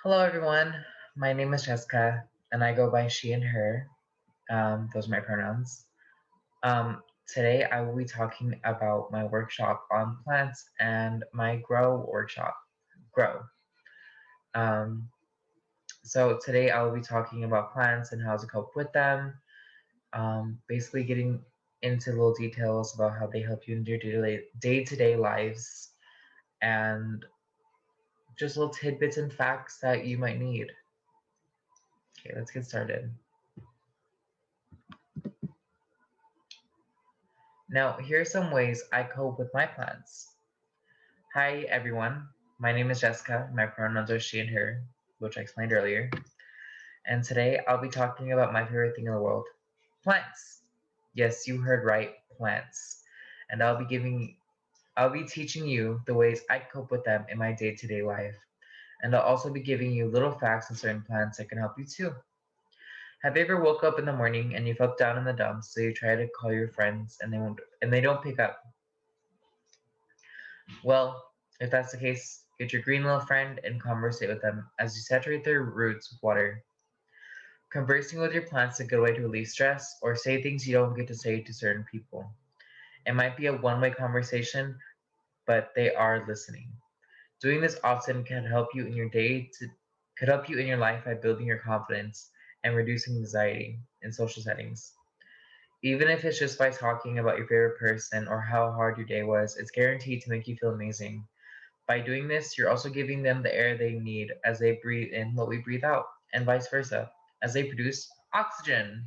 Hello, everyone. My name is Jessica, and I go by she and her. Those are my pronouns. Today, I will be talking about my workshop on plants and my grow workshop. Grow. Um, so today, I will be talking about plants and how to cope with them. Basically, getting into little details about how they help you in your day-to-day lives, and just little tidbits and facts that you might need. Okay, let's get started. Now, here are some ways I cope with my plants. Hi, everyone. My name is Jessica. My pronouns are she and her, which I explained earlier. And today I'll be talking about my favorite thing in the world, plants. Yes, you heard right, plants. And I'll be teaching you the ways I cope with them in my day-to-day life. And I'll also be giving you little facts on certain plants that can help you too. Have you ever woke up in the morning and you felt down in the dumps, so you try to call your friends and they don't pick up? Well, if that's the case, get your green little friend and conversate with them as you saturate their roots with water. Conversing with your plants is a good way to relieve stress or say things you don't get to say to certain people. It might be a one-way conversation, but they are listening. Doing this often can help you in your could help you in your life by building your confidence and reducing anxiety in social settings. Even if it's just by talking about your favorite person or how hard your day was, it's guaranteed to make you feel amazing. By doing this, you're also giving them the air they need as they breathe in what we breathe out, and vice versa, as they produce oxygen.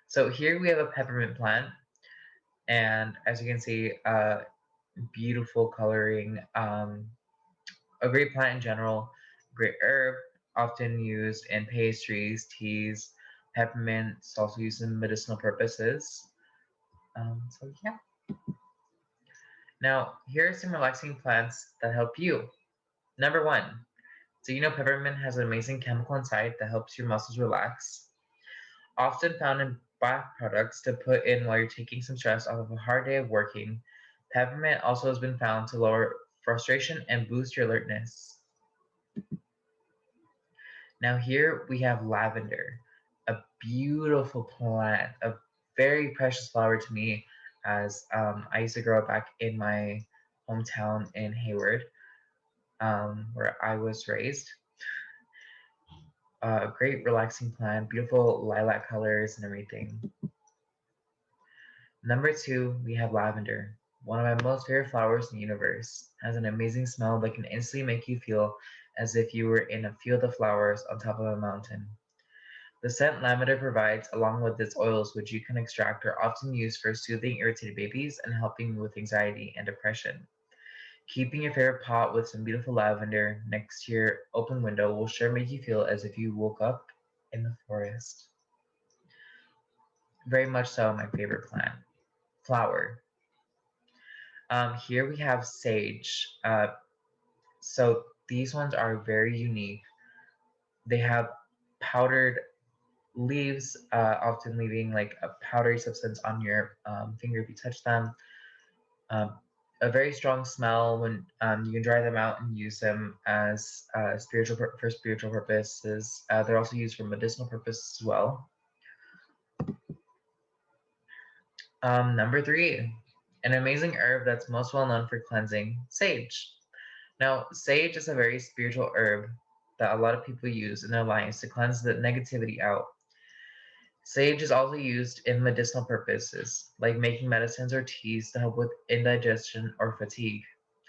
So here we have a peppermint plant, and as you can see, beautiful coloring, a great plant in general, great herb, often used in pastries, teas, peppermint is also used in medicinal purposes. So yeah. Now, here are some relaxing plants that help you. Number one, do you know peppermint has an amazing chemical inside that helps your muscles relax? Often found in bath products to put in while you're taking some stress off of a hard day of working, peppermint also has been found to lower frustration and boost your alertness. Now here we have lavender, a beautiful plant, a very precious flower to me as I used to grow up back in my hometown in Hayward, where I was raised. A great relaxing plant, beautiful lilac colors and everything. Number two, we have lavender, one of my most favorite flowers in the universe. Has an amazing smell that can instantly make you feel as if you were in a field of flowers on top of a mountain. The scent lavender provides, along with its oils, which you can extract, are often used for soothing irritated babies and helping with anxiety and depression. Keeping your favorite pot with some beautiful lavender next to your open window will sure make you feel as if you woke up in the forest. Very much so my favorite plant. Flower. Here we have sage. So these ones are very unique. They have powdered leaves, often leaving like a powdery substance on your finger if you touch them. Um, a very strong smell when you can dry them out and use them as for spiritual purposes. They're also used for medicinal purposes as well. Number three, an amazing herb that's most well known for cleansing, sage. Now, sage is a very spiritual herb that a lot of people use in their lives to cleanse the negativity out. Sage is also used in medicinal purposes, like making medicines or teas to help with indigestion or fatigue.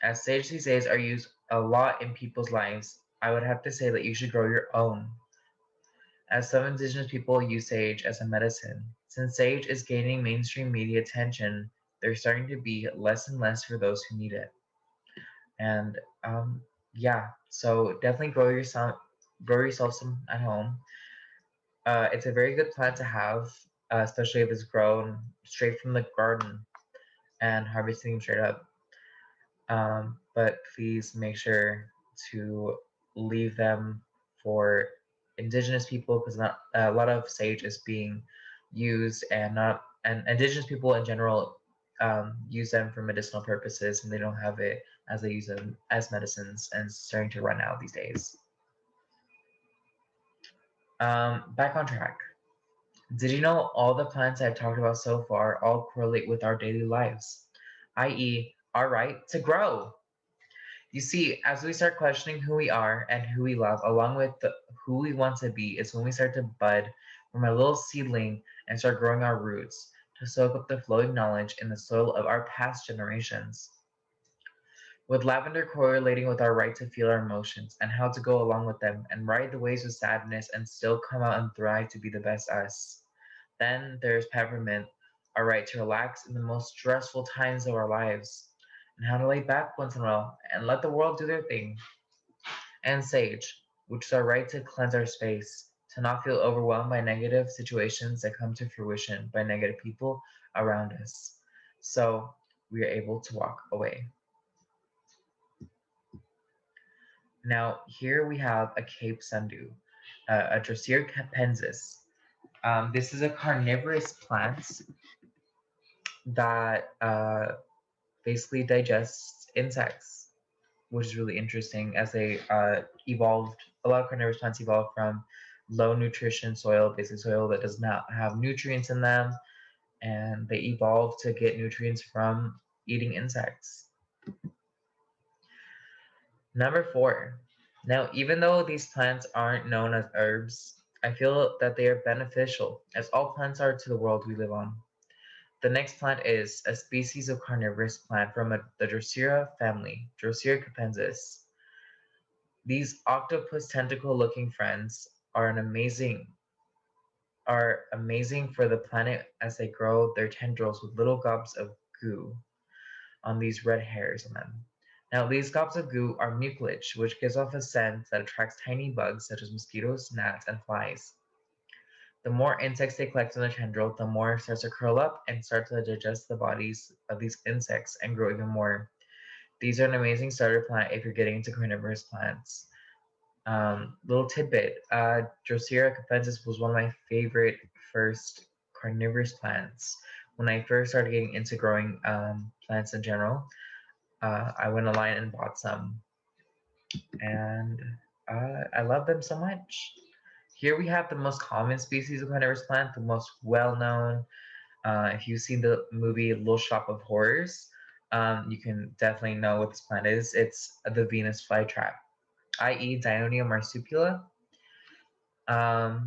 As sage these days are used a lot in people's lives, I would have to say that you should grow your own. As some indigenous people use sage as a medicine, since sage is gaining mainstream media attention, there's starting to be less and less for those who need it. And yeah, so definitely grow yourself some at home. It's a very good plant to have, especially if it's grown straight from the garden and harvesting them straight up. But please make sure to leave them for indigenous people because not a lot of sage is being used and indigenous people in general use them for medicinal purposes and they don't have it as they use them as medicines and starting to run out these days. Back on track. Did you know all the plants I've talked about so far all correlate with our daily lives, i.e., our right to grow? You see, as we start questioning who we are and who we love, along with who we want to be, is when we start to bud from a little seedling and start growing our roots to soak up the flowing knowledge in the soil of our past generations. With lavender correlating with our right to feel our emotions and how to go along with them and ride the waves of sadness and still come out and thrive to be the best us. Then there's peppermint, our right to relax in the most stressful times of our lives, and how to lay back once in a while and let the world do their thing. And sage, which is our right to cleanse our space, to not feel overwhelmed by negative situations that come to fruition by negative people around us. So we are able to walk away. Now, here we have a Cape Sundew, a Drossier Capensis. This is a carnivorous plant that basically digests insects, which is really interesting as they evolved. A lot of carnivorous plants evolved from low nutrition soil, basically soil that does not have nutrients in them, and they evolved to get nutrients from eating insects. Number 4. Now, even though these plants aren't known as herbs, I feel that they are beneficial, as all plants are to the world we live on. The next plant is a species of carnivorous plant from the Drossier family, Drossier Capensis. These octopus tentacle-looking friends are amazing for the planet as they grow their tendrils with little gobs of goo on these red hairs on them. Now, these gobs of goo are mucilage, which gives off a scent that attracts tiny bugs such as mosquitoes, gnats, and flies. The more insects they collect on the tendril, the more it starts to curl up and start to digest the bodies of these insects and grow even more. These are an amazing starter plant if you're getting into carnivorous plants. Little tidbit, Drossier Capensis was one of my favorite first carnivorous plants. When I first started getting into growing plants in general, I went online and bought some, and I love them so much. Here we have the most common species of carnivorous plant, the most well-known. If you've seen the movie Little Shop of Horrors, you can definitely know what this plant is. It's the Venus flytrap, i.e. Dionia marsupila. The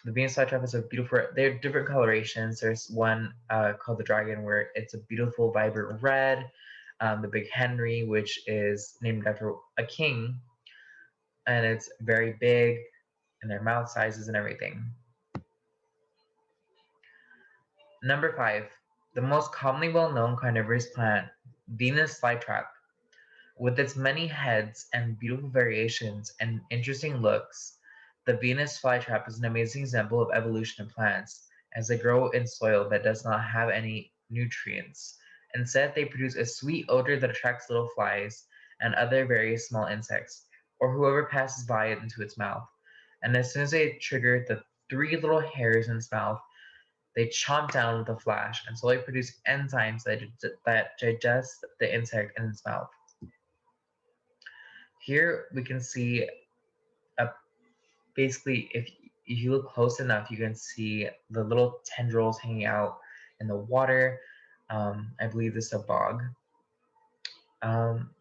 Venus flytrap is a beautiful, they're different colorations. There's one called the dragon where it's a beautiful vibrant red. The Big Henry, which is named after a king, and it's very big, and their mouth sizes and everything. Number 5, the most commonly well-known carnivorous plant, Venus flytrap. With its many heads and beautiful variations and interesting looks, the Venus flytrap is an amazing example of evolution in plants, as they grow in soil that does not have any nutrients. Instead, they produce a sweet odor that attracts little flies and other various small insects, or whoever passes by it into its mouth. And as soon as they trigger the 3 little hairs in its mouth, they chomp down with a flash and slowly produce enzymes that digest the insect in its mouth. Here we can see basically if you look close enough, you can see the little tendrils hanging out in the water. I believe this is a bog.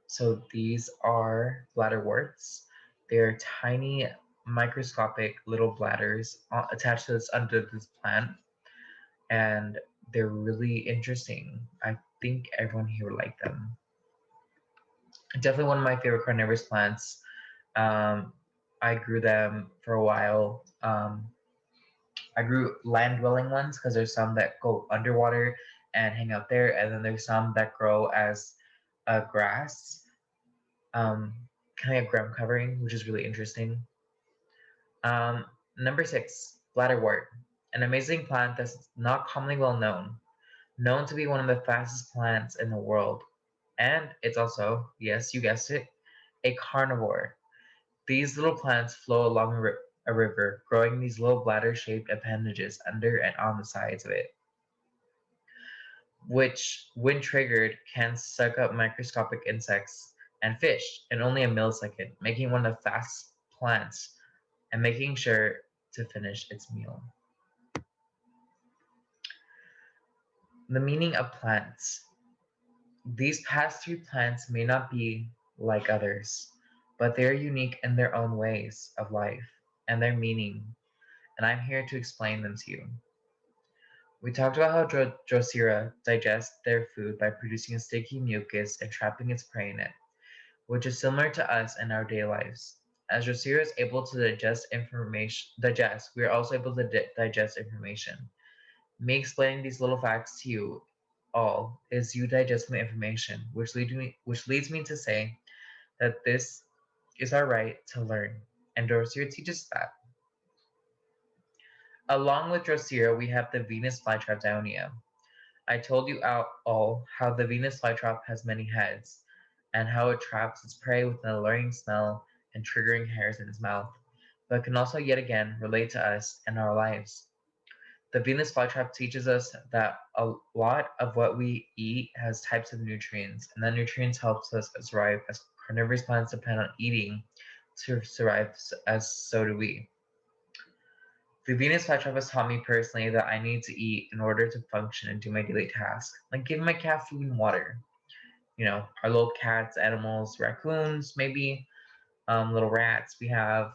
So these are bladderworts. They're tiny, microscopic little bladders attached to under this plant, and they're really interesting. I think everyone here would like them. Definitely one of my favorite carnivorous plants. I grew them for a while. I grew land-dwelling ones because there's some that go underwater and hang out there, and then there's some that grow as a grass, kind of ground covering, which is really interesting. Number 6, Bladderwort, an amazing plant that's not commonly well known to be one of the fastest plants in the world. And it's also, yes, you guessed it, a carnivore. These little plants flow along a river, growing these little bladder-shaped appendages under and on the sides of it. which, when triggered, can suck up microscopic insects and fish in only a millisecond, making one of the fastest plants and making sure to finish its meal. The meaning of plants. These past three plants may not be like others, but they are unique in their own ways of life and their meaning, and I'm here to explain them to you. We talked about how Drosera digests their food by producing a sticky mucus and trapping its prey in it, which is similar to us in our daily lives. As Drosera is able to digest, we are also able to digest information. Me explaining these little facts to you all is you digesting the information, which leads me to say that this is our right to learn, and Drosera teaches that. Along with Drosera, we have the Venus flytrap Dionia. I told you all how the Venus flytrap has many heads, and how it traps its prey with an alluring smell and triggering hairs in its mouth, but can also yet again relate to us and our lives. The Venus flytrap teaches us that a lot of what we eat has types of nutrients, and that nutrients helps us survive, as carnivorous plants depend on eating to survive, as so do we. The Venus flytrap has taught me personally that I need to eat in order to function and do my daily tasks, like giving my cat food and water. You know, our little cats, animals, raccoons, maybe little rats we have,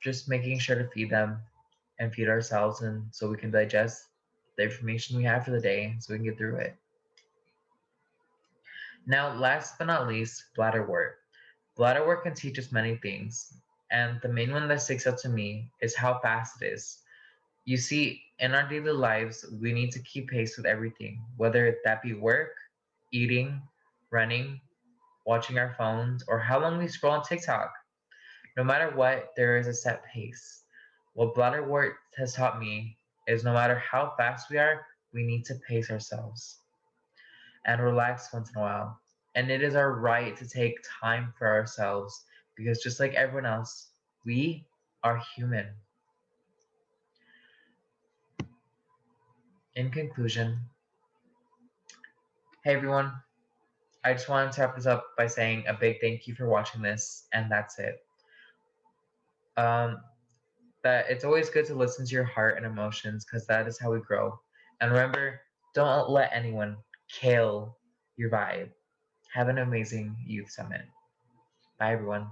just making sure to feed them and feed ourselves, and so we can digest the information we have for the day so we can get through it. Now, last but not least, Bladderwort. Bladderwort can teach us many things, and the main one that sticks out to me is how fast it is. You see, in our daily lives, we need to keep pace with everything, whether that be work, eating, running, watching our phones, or how long we scroll on TikTok. No matter what, there is a set pace. What Bladderwort has taught me is no matter how fast we are, we need to pace ourselves and relax once in a while. And it is our right to take time for ourselves because just like everyone else, we are human. In conclusion, hey everyone, I just wanted to wrap this up by saying a big thank you for watching this, and that's it. Um, that it's always good to listen to your heart and emotions because that is how we grow. And remember, don't let anyone kill your vibe. Have an amazing youth summit. Bye, everyone.